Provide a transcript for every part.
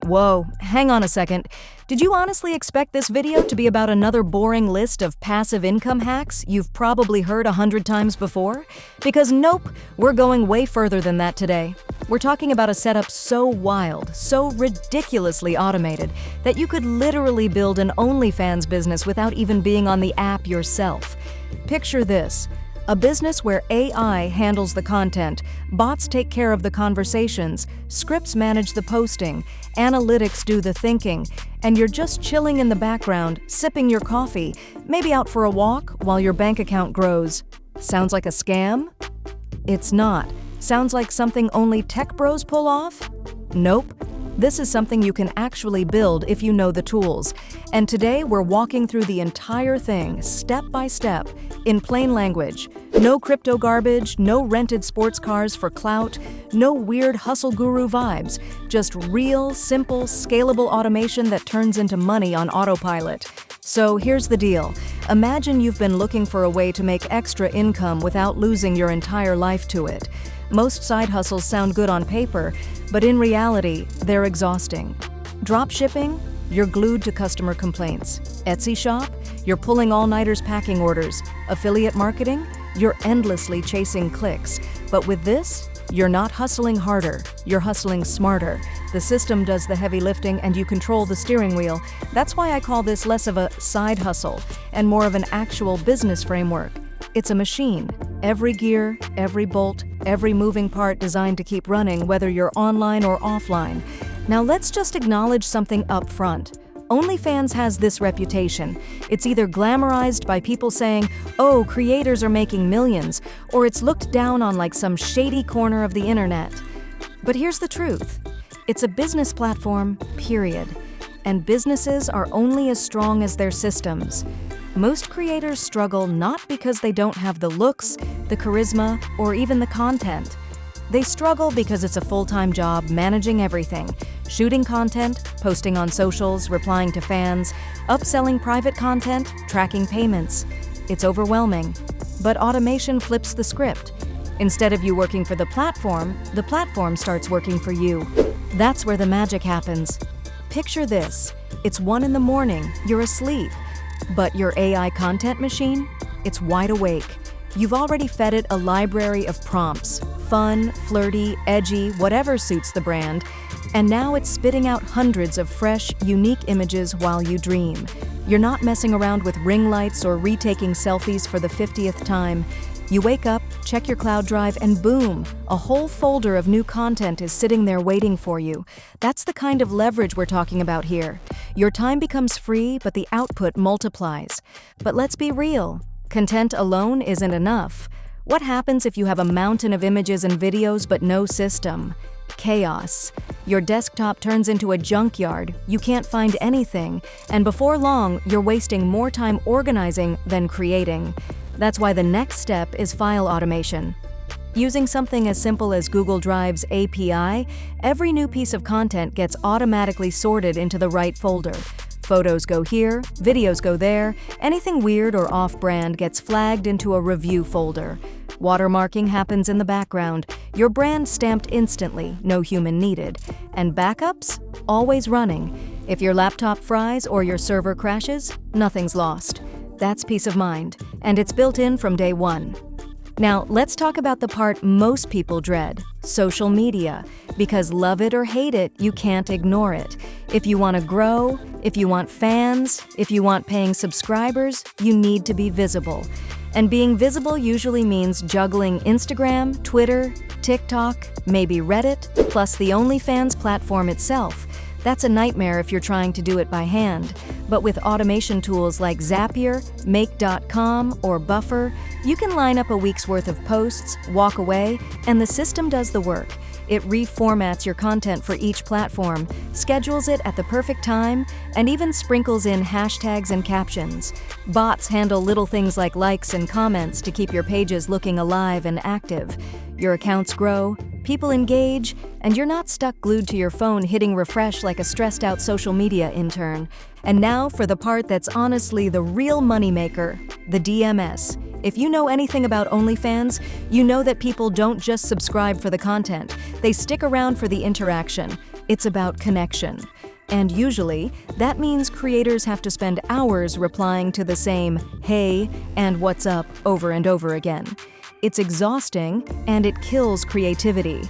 Whoa, hang on a second. Did you honestly expect this video to be about another boring list of passive income hacks you've probably heard 100 times before? Because nope, we're going way further than that today. We're talking about a setup so wild, so ridiculously automated, that you could literally build an OnlyFans business without even being on the app yourself. Picture this. A business where AI handles the content, bots take care of the conversations, scripts manage the posting, analytics do the thinking, and you're just chilling in the background, sipping your coffee, maybe out for a walk while your bank account grows. Sounds like a scam? It's not. Sounds like something only tech bros pull off? Nope. This is something you can actually build if you know the tools. And today we're walking through the entire thing, step by step, in plain language. No crypto garbage, no rented sports cars for clout, no weird hustle guru vibes. Just real, simple, scalable automation that turns into money on autopilot. So here's the deal. Imagine you've been looking for a way to make extra income without losing your entire life to it. Most side hustles sound good on paper, but in reality, they're exhausting. Drop shipping? You're glued to customer complaints. Etsy shop? You're pulling all-nighters packing orders. Affiliate marketing? You're endlessly chasing clicks. But with this, you're not hustling harder, you're hustling smarter. The system does the heavy lifting and you control the steering wheel. That's why I call this less of a side hustle and more of an actual business framework. It's a machine. Every gear, every bolt, every moving part designed to keep running whether you're online or offline. Now let's just acknowledge something up front. OnlyFans has this reputation. It's either glamorized by people saying, oh, creators are making millions, or it's looked down on like some shady corner of the internet. But here's the truth. It's a business platform, period. And businesses are only as strong as their systems. Most creators struggle not because they don't have the looks, the charisma, or even the content. They struggle because it's a full-time job managing everything. Shooting content, posting on socials, replying to fans, upselling private content, tracking payments. It's overwhelming. But automation flips the script. Instead of you working for the platform starts working for you. That's where the magic happens. Picture this. It's 1 a.m, you're asleep. But your AI content machine? It's wide awake. You've already fed it a library of prompts. Fun, flirty, edgy, whatever suits the brand. And now it's spitting out hundreds of fresh, unique images while you dream. You're not messing around with ring lights or retaking selfies for the 50th time. You wake up, check your cloud drive, and boom, a whole folder of new content is sitting there waiting for you. That's the kind of leverage we're talking about here. Your time becomes free, but the output multiplies. But let's be real. Content alone isn't enough. What happens if you have a mountain of images and videos but no system? Chaos. Your desktop turns into a junkyard, you can't find anything, and before long, you're wasting more time organizing than creating. That's why the next step is file automation. Using something as simple as Google Drive's API, every new piece of content gets automatically sorted into the right folder. Photos go here, videos go there, anything weird or off-brand gets flagged into a review folder. Watermarking happens in the background, your brand stamped instantly, no human needed. And backups? Always running. If your laptop fries or your server crashes, nothing's lost. That's peace of mind, and it's built in from day one. Now, let's talk about the part most people dread, social media. Because love it or hate it, you can't ignore it. If you want to grow, if you want fans, if you want paying subscribers, you need to be visible. And being visible usually means juggling Instagram, Twitter, TikTok, maybe Reddit, plus the OnlyFans platform itself. That's a nightmare if you're trying to do it by hand. But with automation tools like Zapier, Make.com, or Buffer, you can line up a week's worth of posts, walk away, and the system does the work. It reformats your content for each platform, schedules it at the perfect time, and even sprinkles in hashtags and captions. Bots handle little things like likes and comments to keep your pages looking alive and active. Your accounts grow, people engage, and you're not stuck glued to your phone hitting refresh like a stressed-out social media intern. And now for the part that's honestly the real moneymaker, the DMS. If you know anything about OnlyFans, you know that people don't just subscribe for the content. They stick around for the interaction. It's about connection. And usually, that means creators have to spend hours replying to the same "hey" and "what's up" over and over again. It's exhausting, and it kills creativity.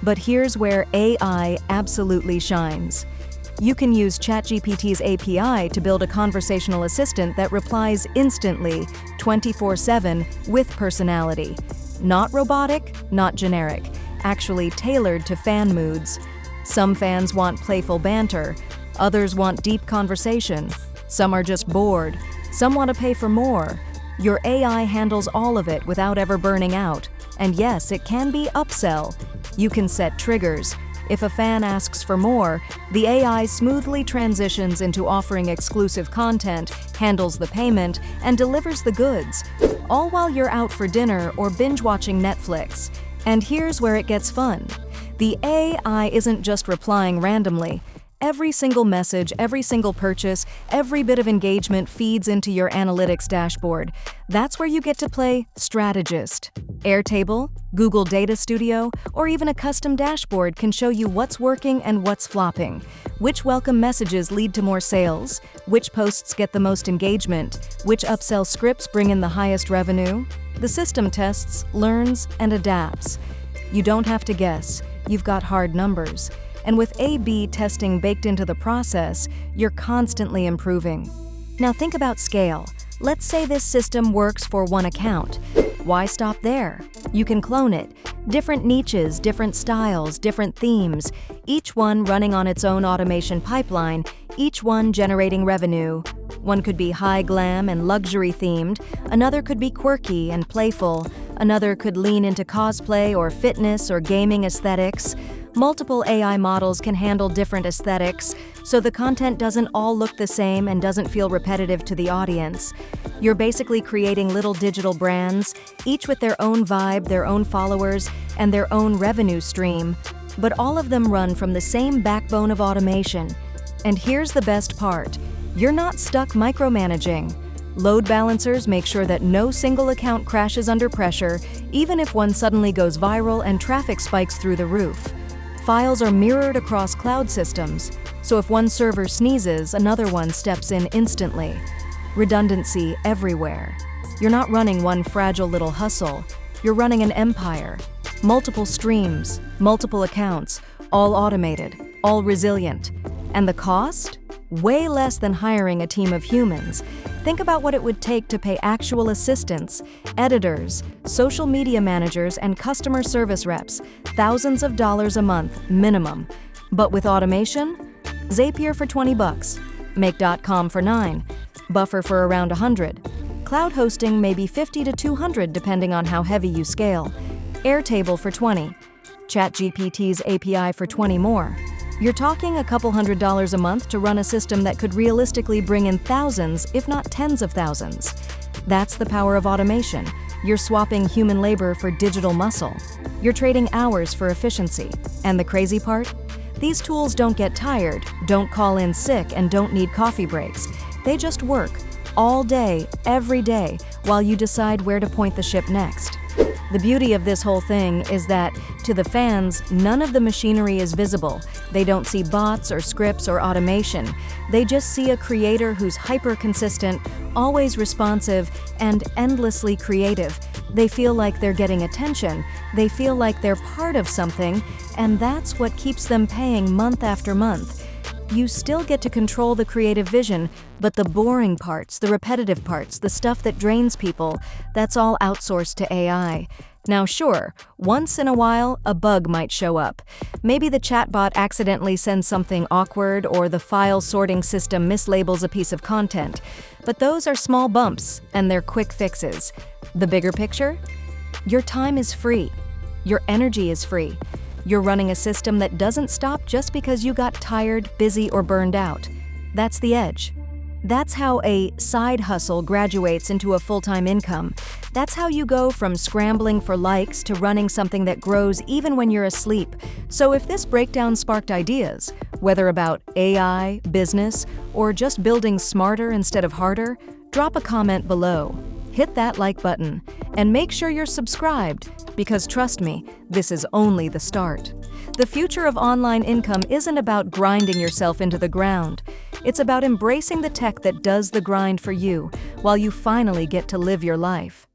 But here's where AI absolutely shines. You can use ChatGPT's API to build a conversational assistant that replies instantly, 24/7, with personality. Not robotic, not generic, actually tailored to fan moods. Some fans want playful banter, others want deep conversation, some are just bored, some want to pay for more. Your AI handles all of it without ever burning out. And yes, it can be upsell. You can set triggers. If a fan asks for more, the AI smoothly transitions into offering exclusive content, handles the payment, and delivers the goods, all while you're out for dinner or binge-watching Netflix. And here's where it gets fun. The AI isn't just replying randomly. Every single message, every single purchase, every bit of engagement feeds into your analytics dashboard. That's where you get to play strategist. Airtable, Google Data Studio, or even a custom dashboard can show you what's working and what's flopping. Which welcome messages lead to more sales? Which posts get the most engagement? Which upsell scripts bring in the highest revenue? The system tests, learns, and adapts. You don't have to guess. You've got hard numbers. And with A/B testing baked into the process, you're constantly improving. Now think about scale. Let's say this system works for one account. Why stop there? You can clone it. Different niches, different styles, different themes, each one running on its own automation pipeline, each one generating revenue. One could be high glam and luxury themed, another could be quirky and playful, another could lean into cosplay or fitness or gaming aesthetics. Multiple AI models can handle different aesthetics, so the content doesn't all look the same and doesn't feel repetitive to the audience. You're basically creating little digital brands, each with their own vibe, their own followers, and their own revenue stream, but all of them run from the same backbone of automation. And here's the best part. You're not stuck micromanaging. Load balancers make sure that no single account crashes under pressure, even if one suddenly goes viral and traffic spikes through the roof. Files are mirrored across cloud systems, so if one server sneezes, another one steps in instantly. Redundancy everywhere. You're not running one fragile little hustle. You're running an empire. Multiple streams, multiple accounts, all automated, all resilient. And the cost? Way less than hiring a team of humans. Think about what it would take to pay actual assistants, editors, social media managers, and customer service reps, thousands of dollars a month minimum. But with automation, Zapier for $20, Make.com for $9, Buffer for around $100. Cloud hosting may be $50 to $200 depending on how heavy you scale. Airtable for $20, ChatGPT's API for $20 more. You're talking a couple $100s a month to run a system that could realistically bring in thousands, if not tens of thousands. That's the power of automation. You're swapping human labor for digital muscle. You're trading hours for efficiency. And the crazy part? These tools don't get tired, don't call in sick, and don't need coffee breaks. They just work, all day, every day, while you decide where to point the ship next. The beauty of this whole thing is that, to the fans, none of the machinery is visible. They don't see bots or scripts or automation. They just see a creator who's hyper-consistent, always responsive, and endlessly creative. They feel like they're getting attention. They feel like they're part of something, and that's what keeps them paying month after month. You still get to control the creative vision, but the boring parts, the repetitive parts, the stuff that drains people, that's all outsourced to AI. Now sure, once in a while, a bug might show up. Maybe the chatbot accidentally sends something awkward or the file sorting system mislabels a piece of content. But those are small bumps, and they're quick fixes. The bigger picture? Your time is free. Your energy is free. You're running a system that doesn't stop just because you got tired, busy, or burned out. That's the edge. That's how a side hustle graduates into a full-time income. That's how you go from scrambling for likes to running something that grows even when you're asleep. So if this breakdown sparked ideas, whether about AI, business, or just building smarter instead of harder, drop a comment below. Hit that like button, and make sure you're subscribed, because trust me, this is only the start. The future of online income isn't about grinding yourself into the ground. It's about embracing the tech that does the grind for you, while you finally get to live your life.